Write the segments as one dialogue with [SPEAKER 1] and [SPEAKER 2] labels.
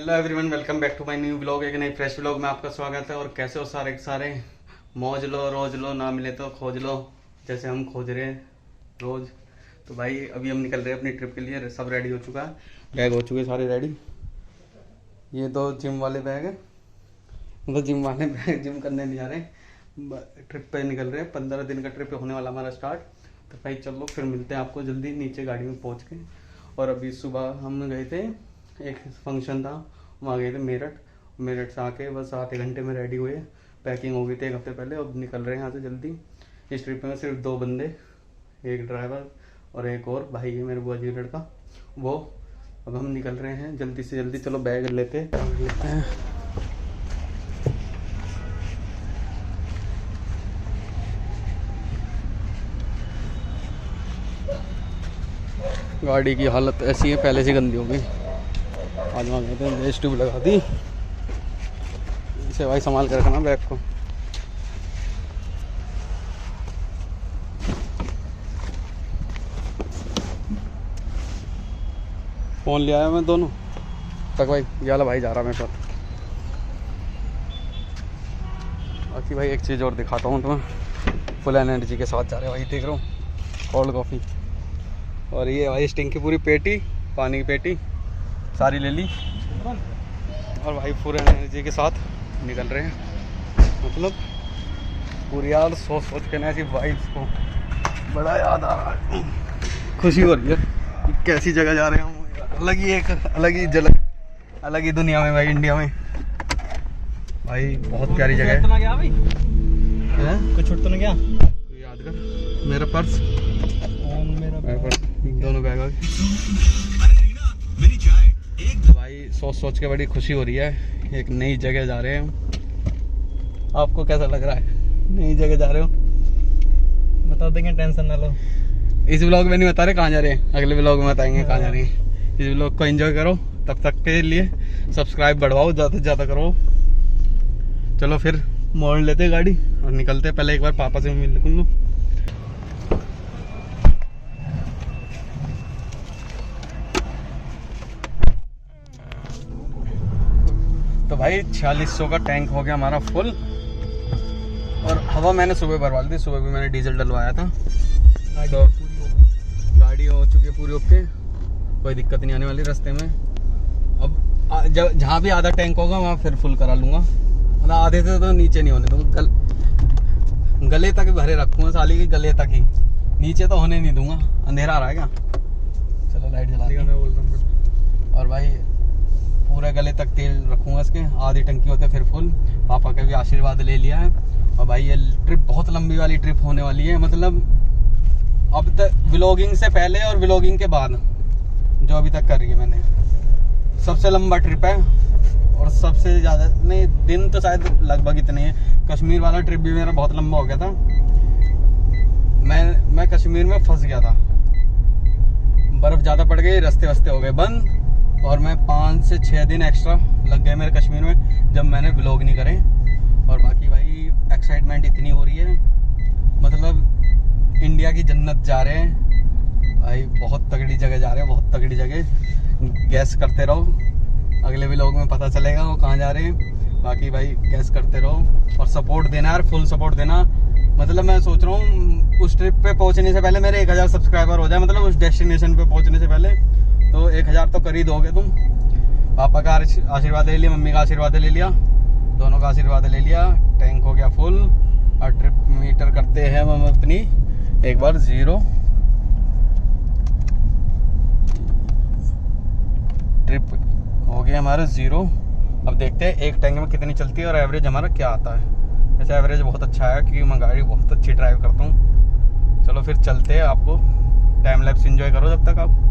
[SPEAKER 1] Hello everyone, welcome back to my new vlog. एक नई fresh vlog में आपका स्वागत है। और कैसे हो सारे के सारे? मौज लो, रोज लो, ना मिले तो खोज लो, जैसे हम खोज रहे हैं रोज। तो भाई अभी हम निकल रहे हैं अपनी ट्रिप के लिए। सब रेडी हो चुका है, बैग हो चुके सारे रेडी। ये दो जिम वाले बैग है, तो जिम वाले बैग जिम करने नहीं जा रहे, ट्रिप पे निकल रहे हैं। 15 दिन का ट्रिप होने वाला हमारा स्टार्ट। तो भाई चलो फिर मिलते हैं आपको जल्दी नीचे गाड़ी में पहुँच के। और अभी सुबह हम गए थे, एक फंक्शन था, वहाँ गए थे मेरठ से आके बस आधे घंटे में रेडी हुए। पैकिंग हो गई थी एक हफ्ते पहले। अब निकल रहे हैं यहाँ से जल्दी। इस ट्रिप में सिर्फ 2 बंदे, एक ड्राइवर और एक और भाई है मेरे बुआ जी लड़का वो। अब हम निकल रहे हैं जल्दी से जल्दी। चलो बैग लेते हैं। गाड़ी की हालत ऐसी है, पहले से गंदी हो गई। आज वहाँ गए थे, रेस ट्यूब लगा दी। इसे भाई संभाल कर रखना बैग को। फ़ोन ले आया मैं दोनों तक भाई। याला भाई जा रहा मेरे साथ। बाकी भाई एक चीज़ और दिखाता हूँ तुम्हें। फुल एनर्जी के साथ जा रहे हैं भाई, देख रहा हूँ कोल्ड कॉफ़ी। और ये भाई स्टिंग की पूरी पेटी, पानी की पेटी सारी ले ली। और भाई पूरे एनर्जी के साथ निकल रहे हैं। मतलब पूरी यार सोच के ना ऐसी वाइब्स को बड़ा याद आ रहा है, खुशी हो रही है कि कैसी जगह जा रहे हैं हम। अलग ही झलक, अलग ही दुनिया में भाई, इंडिया में भाई बहुत प्यारी जगह है।
[SPEAKER 2] कुछ छूट तो नहीं गया?
[SPEAKER 1] याद कर मेरा पर्स, मेरा पर्स, दोनों बैग आ गए भाई। सोच के बड़ी खुशी हो रही है। एक नई जगह जा रहे हैं हम। आपको कैसा लग रहा है नई जगह जा रहे हो?
[SPEAKER 2] बता देंगे, टेंशन ना लो।
[SPEAKER 1] इस व्लॉग में नहीं बता रहे कहाँ जा रहे हैं, अगले व्लॉग में बताएंगे कहाँ जा रहे हैं। इस व्लॉग को एंजॉय करो, तब तक के लिए सब्सक्राइब बढ़वाओ, ज़्यादा से ज़्यादा करो। चलो फिर मोड़ लेते गाड़ी और निकलते। पहले एक बार पापा से मिल लूँ। तो भाई 4600 का टैंक हो गया हमारा फुल। और हवा मैंने सुबह भरवा दी, सुबह भी मैंने डीजल डलवाया था। तो गाड़ी हो चुकी है पूरी ओके, कोई दिक्कत नहीं आने वाली रास्ते में। अब जहाँ भी आधा टैंक होगा वहाँ फिर फुल करा लूँगा। मतलब आधे से तो नीचे नहीं होने दूँगा, गले तक भरे रखूँगा, साली के गले तक ही, नीचे तो होने नहीं दूँगा। अंधेरा आ रहा है क्या? चलो लाइट जला दी मैं बोलता हूँ। और भाई पूरे गले तक तेल रखूँगा इसके, आधी टंकी होते फिर फुल। पापा का भी आशीर्वाद ले लिया है। और भाई ये ट्रिप बहुत लंबी वाली ट्रिप होने वाली है। मतलब अब तक व्लॉगिंग से पहले और व्लॉगिंग के बाद जो अभी तक कर रही है मैंने, सबसे लंबा ट्रिप है। और सबसे ज़्यादा नहीं, दिन तो शायद लगभग इतने हैं। कश्मीर वाला ट्रिप भी मेरा बहुत लंबा हो गया था। मैं कश्मीर में फंस गया था, बर्फ़ ज़्यादा पड़ गई, रास्ते वस्ते हो गए बंद। और मैं 5 से 6 दिन एक्स्ट्रा लग गए मेरे कश्मीर में, जब मैंने व्लॉग नहीं करे। और बाकी भाई एक्साइटमेंट इतनी हो रही है, मतलब इंडिया की जन्नत जा रहे हैं भाई। बहुत तगड़ी जगह जा रहे हैं, बहुत तगड़ी जगह। गैस करते रहो, अगले व्लॉग में पता चलेगा वो कहाँ जा रहे हैं। बाकी भाई गैस करते रहो और सपोर्ट देना यार, फुल सपोर्ट देना। मतलब मैं सोच रहा हूँ उस ट्रिप पे पहुँचने से पहले मेरे 1000 सब्सक्राइबर हो जाए, मतलब उस डेस्टिनेशन पे पहुँचने से पहले। तो 1000 तो कर ही दोगे तुम। पापा का आशीर्वाद ले लिया, मम्मी का आशीर्वाद ले लिया, दोनों का आशीर्वाद ले लिया। टैंक हो गया फुल। और ट्रिप मीटर करते हैं हम अपनी एक बार 0। ट्रिप हो गया हमारा 0। अब देखते हैं एक टैंक में कितनी चलती है और एवरेज हमारा क्या आता है। वैसे एवरेज बहुत अच्छा है क्योंकि मैं गाड़ी बहुत अच्छी ड्राइव करता हूँ। चलो फिर चलते हैं, आपको टाइम लैप्स एंजॉय करो जब तक आप।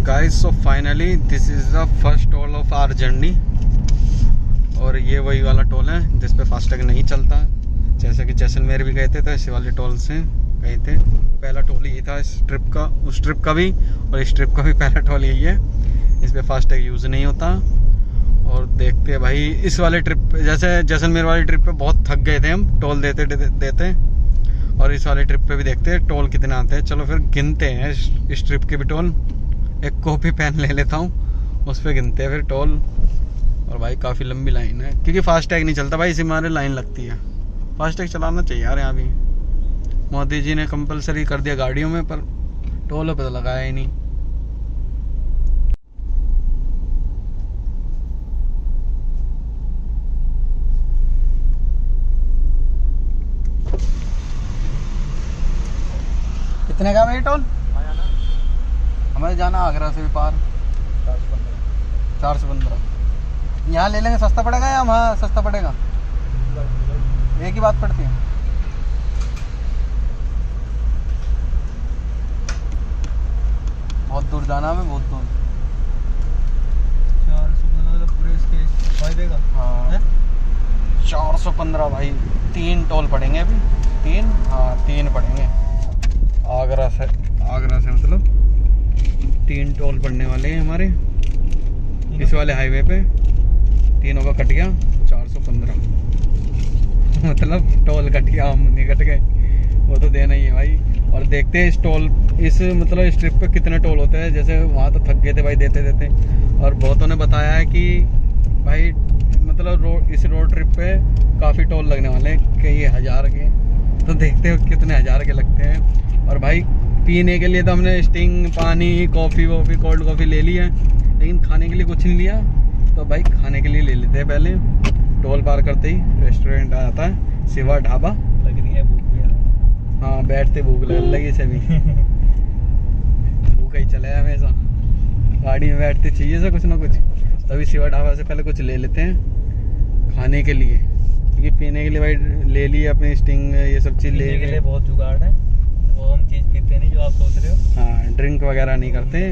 [SPEAKER 1] Guys so finally this is the first toll of our journey. और ये वही वाला टोल है जिस पे फास्टैग नहीं चलता। जैसे कि जैसलमेर भी गए थे तो इसी वाले टोल से गए थे। पहला टोल यही था इस ट्रिप का, उस ट्रिप का भी और इस ट्रिप का भी पहला टोल यही है। इस पे फास्टैग यूज़ नहीं होता। और देखते हैं भाई इस वाले ट्रिप पे, जैसे जैसलमेर वाली ट्रिप पे बहुत थक गए थे हम टोल देते देते, और इस वाले ट्रिप पे भी देखते हैं टोल कितने आते हैं। चलो फिर गिनते हैं इस ट्रिप के भी टोल। एक कॉपी पेन ले लेता हूँ, उस पर गिनते हैं फिर टोल। और भाई काफ़ी लंबी लाइन है क्योंकि फास्टैग नहीं चलता भाई, इसी मारे लाइन लगती है। फास्टैग चलाना चाहिए यार, यहाँ भी मोदी जी ने कंपलसरी कर दिया गाड़ियों में, पर टोलों पे तो लगाया ही नहीं। कितने का है टोल? हमें जाना आगरा से भी पार 415। यहाँ ले लेंगे सस्ता पड़ेगा या वहाँ सस्ता पड़ेगा? एक ही बात पड़ती है। बहुत दूर जाना हमें, बहुत दूर।
[SPEAKER 2] 415 पूरे इसके फायदे का।
[SPEAKER 1] हाँ 415 भाई, 3 टोल पड़ेंगे अभी। 3, हाँ 3 पड़ेंगे आगरा से मतलब 3 टोल पड़ने वाले हैं हमारे इस वाले हाईवे पे। तीनों का कट गया 415 मतलब टोल कट गया, हम नहीं कट गए, वो तो देना ही है भाई। और देखते हैं इस ट्रिप पे कितने टोल होते हैं। जैसे वहाँ तो थक गए थे भाई देते देते, और बहुतों ने बताया है कि भाई मतलब इस रोड ट्रिप पे काफ़ी टोल लगने वाले हैं, कई हज़ार के। तो देखते हो कितने हज़ार के लगते हैं। और भाई पीने के लिए तो हमने स्टिंग, पानी, कॉफ़ी वॉफ़ी, कोल्ड कॉफ़ी ले ली है, लेकिन खाने के लिए कुछ नहीं लिया। तो भाई खाने के लिए ले लेते हैं पहले। टोल पार करते ही रेस्टोरेंट आ जाता है, शिवा ढाबा।
[SPEAKER 2] लग रही है भूख।
[SPEAKER 1] हाँ बैठते भूख लगी सभी भूख ही चले हमेशा, गाड़ी में बैठते चाहिए से कुछ ना कुछ। तभी शिवा ढाबा से पहले कुछ ले लेते हैं खाने के लिए, क्योंकि पीने के लिए भाई ले लिए अपनी स्टिंग, ये सब चीज़ ले
[SPEAKER 2] के लिए बहुत जुगाड़ है। वो हम चीज़ पीते नहीं जो आप सोच रहे हो।
[SPEAKER 1] हाँ ड्रिंक वगैरह नहीं करते,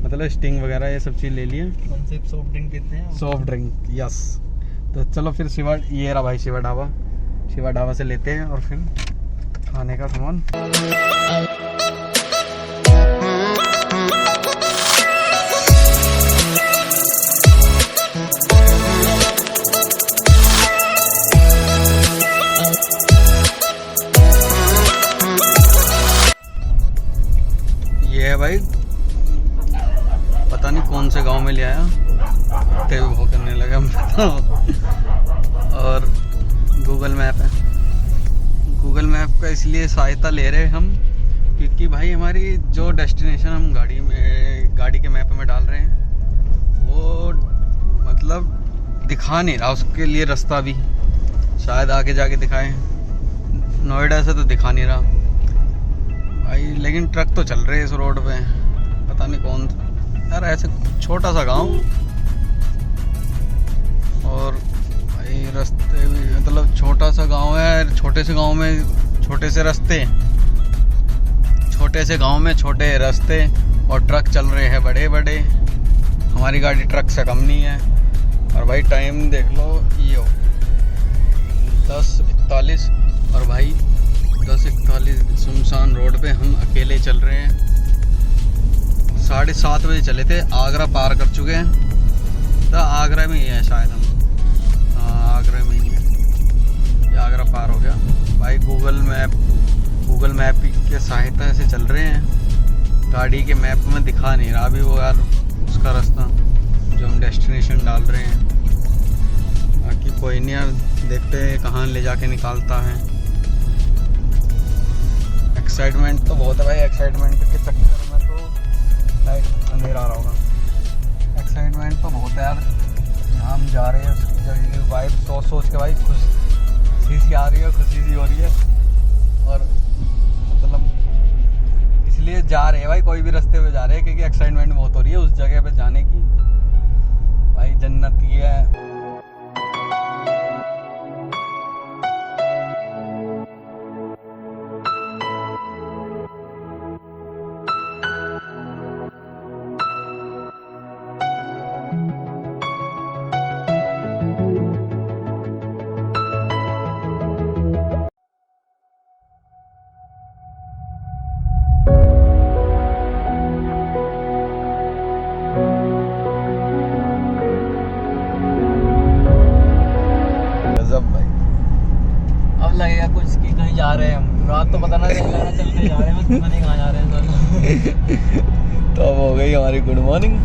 [SPEAKER 1] मतलब स्टिंग वगैरह ये सब चीज़ ले लिए।
[SPEAKER 2] हम सिर्फ सॉफ्ट ड्रिंक पीते हैं।
[SPEAKER 1] Soft drink, yes. तो चलो फिर ये रहा भाई शिवा ढाबा से लेते हैं और फिर खाने का सामान। ये है भाई, पता नहीं कौन से गांव में ले आया, ते भी वो करने लगा और गूगल मैप है। गूगल मैप का इसलिए सहायता ले रहे हम क्योंकि भाई हमारी जो डेस्टिनेशन हम गाड़ी के मैप में डाल रहे हैं वो मतलब दिखा नहीं रहा, उसके लिए रास्ता भी शायद आगे जाके दिखाए। नोएडा से तो दिखा नहीं रहा भाई, लेकिन ट्रक तो चल रहे हैं इस रोड पे, पता नहीं कौन यार। ऐसे छोटा सा गांव और भाई रास्ते भी मतलब छोटा सा गांव है। छोटे से गांव में छोटे से रास्ते, छोटे से गांव में छोटे रास्ते, और ट्रक चल रहे हैं बड़े बड़े। हमारी गाड़ी ट्रक से कम नहीं है। और भाई टाइम देख लो, ये हो 10:41 और भाई 10:41 सुनसान रोड पे हम अकेले चल रहे हैं। 7:30 बजे चले थे, आगरा पार कर चुके हैं। तो आगरा में ही है शायद हम, हाँ आगरा में ही है, ये आगरा पार हो गया भाई। गूगल मैप के सहायता से चल रहे हैं, गाड़ी के मैप में दिखा नहीं रहा अभी वो यार उसका रास्ता जो हम डेस्टिनेशन डाल रहे हैं। बाकी कोई नहीं यार, देखते हैं कहाँ ले जाके निकालता है। एक्साइटमेंट तो बहुत है भाई, एक्साइटमेंट के चक्कर में तो लाइट अंधेरा आ रहा होगा। एक्साइटमेंट तो बहुत है यार, हम जा रहे हैं उसकी वाइब सोच के भाई खुशी सी आ रही है, खुशी सी हो रही है। और मतलब इसलिए जा रहे हैं भाई, कोई भी रास्ते पे जा रहे हैं क्योंकि एक्साइटमेंट बहुत हो रही है उस जगह पे जाने की। भाई जन्नत ही है। तो पता ना चलेगा।
[SPEAKER 2] चलते जा रहे हैं, बस पता नहीं कहाँ जा रहे हैं।
[SPEAKER 1] तो अब हो गई हमारी गुड मॉर्निंग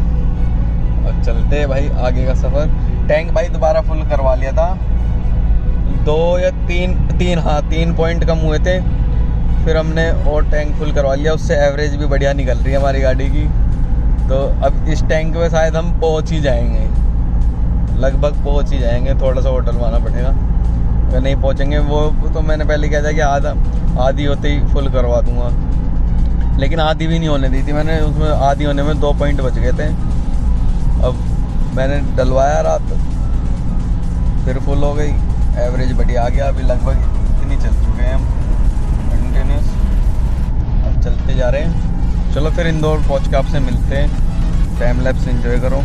[SPEAKER 1] और चलते हैं भाई आगे का सफ़र। टैंक भाई दोबारा फुल करवा लिया था, 2 या 3 पॉइंट कम हुए थे, फिर हमने और टैंक फुल करवा लिया। उससे एवरेज भी बढ़िया निकल रही है हमारी गाड़ी की। तो अब इस टैंक पे शायद हम पहुंच ही जाएंगे, लगभग पहुंच ही जाएंगे। थोड़ा सा और डलवाना पड़ेगा, अगर नहीं पहुंचेंगे वो तो मैंने पहले कहा था कि आधी होते ही फुल करवा दूंगा, लेकिन आधी भी नहीं होने दी थी मैंने। उसमें आधी होने में 2 पॉइंट बच गए थे। अब मैंने डलवाया रात, फिर फुल हो गई, एवरेज बढ़िया आ गया। अभी लगभग इतनी चल चुके हैं हम कंटिन्यूस। अब चलते जा रहे हैं। चलो फिर इंदौर पहुंच के आपसे मिलते हैं। टाइम लैप्स एंजॉय करो।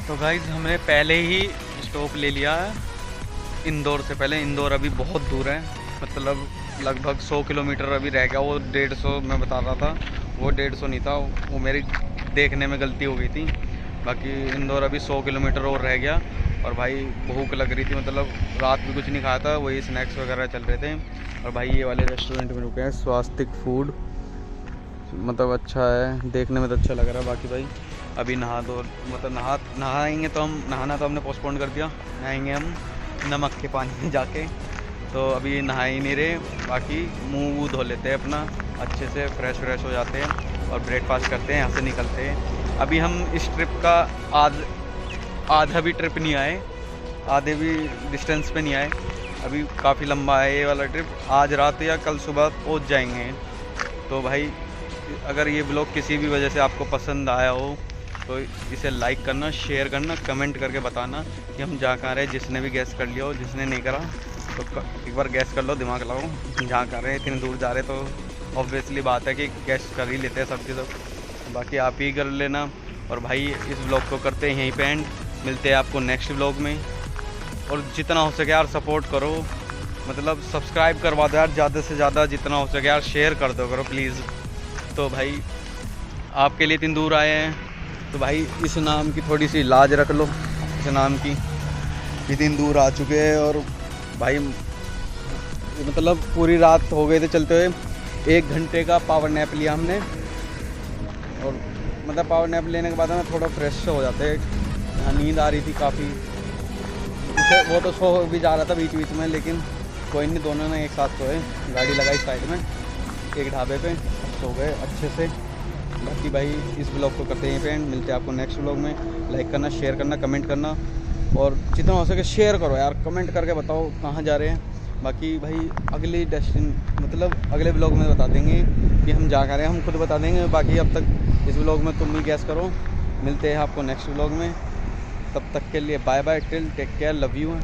[SPEAKER 1] तो गाइस हमने पहले ही स्टॉप ले लिया है इंदौर से पहले। इंदौर अभी बहुत दूर है, मतलब लगभग 100 किलोमीटर अभी रह गया। वो 150 मैं बता रहा था, वो 150 नहीं था, वो मेरी देखने में गलती हो गई थी। बाकी इंदौर अभी 100 किलोमीटर और रह गया। और भाई भूख लग रही थी, मतलब रात भी कुछ नहीं खाया था, वही स्नैक्स वगैरह चल रहे थे। और भाई ये वाले रेस्टोरेंट में रुके हैं, स्वास्तिक फूड, मतलब अच्छा है, देखने में तो अच्छा लग रहा है। बाकी भाई अभी नहा दो, मतलब नहाएंगे तो हम, नहाना तो हमने पोस्टपोन कर दिया, नहाएंगे हम नमक के पानी में जाके। तो अभी नहा ही नहीं रहे, बाकी मुंह वूह धो लेते हैं अपना अच्छे से, फ्रेश हो जाते हैं और ब्रेकफास्ट करते हैं, यहाँ से निकलते हैं। अभी हम इस ट्रिप का आधा भी ट्रिप नहीं आए, आधे भी डिस्टेंस पे नहीं आए, अभी काफ़ी लंबा है ये वाला ट्रिप। आज रात या कल सुबह पहुँच जाएंगे। तो भाई अगर ये ब्लॉग किसी भी वजह से आपको पसंद आया हो तो इसे लाइक करना, शेयर करना, कमेंट करके बताना कि हम जहाँ कहाँ रहे। जिसने भी गैस कर लिया हो, जिसने नहीं करा तो एक बार गैस कर लो, दिमाग लगाओ। जहाँ कर रहे हैं, इतनी दूर जा रहे तो ऑब्वियसली बात है कि गैस कर ही लेते हैं सब चीज़। बाकी आप ही कर लेना। और भाई इस ब्लॉग को करते हैं यहीं पे एंड, मिलते हैं आपको नेक्स्ट ब्लॉग में। और जितना हो सके यार सपोर्ट करो, मतलब सब्सक्राइब करवा दो यार ज़्यादा से ज़्यादा, जितना हो सके यार शेयर कर दो करो प्लीज़। तो भाई आपके लिए इतनी दूर आए हैं तो भाई इस नाम की थोड़ी सी लाज रख लो, इस नाम की। इतनी दूर आ चुके हैं और भाई मतलब पूरी रात हो गए थे चलते हुए। 1 घंटे का पावर नैप लिया हमने, और मतलब पावर नैप लेने के बाद हमें थोड़ा फ्रेश हो जाते हैं। नींद आ रही थी काफ़ी, वो तो सो भी जा रहा था बीच बीच में, लेकिन कोई नहीं, दोनों ने एक साथ सोए। गाड़ी लगाई साइड में एक ढाबे पे, सो गए अच्छे से। बाकी भाई इस ब्लॉग को करते हैं फ्रेंड, मिलते हैं आपको नेक्स्ट ब्लॉग में। लाइक करना, शेयर करना, कमेंट करना, और जितना हो सके शेयर करो यार, कमेंट करके बताओ कहाँ जा रहे हैं। बाकी भाई अगली मतलब अगले ब्लॉग में बता देंगे कि हम जा कर रहे हैं, हम खुद बता देंगे। बाकी अब तक इस ब्लॉग में तुम ही गैस करो। मिलते हैं आपको नेक्स्ट ब्लॉग में, तब तक के लिए bye bye, till take care, love you.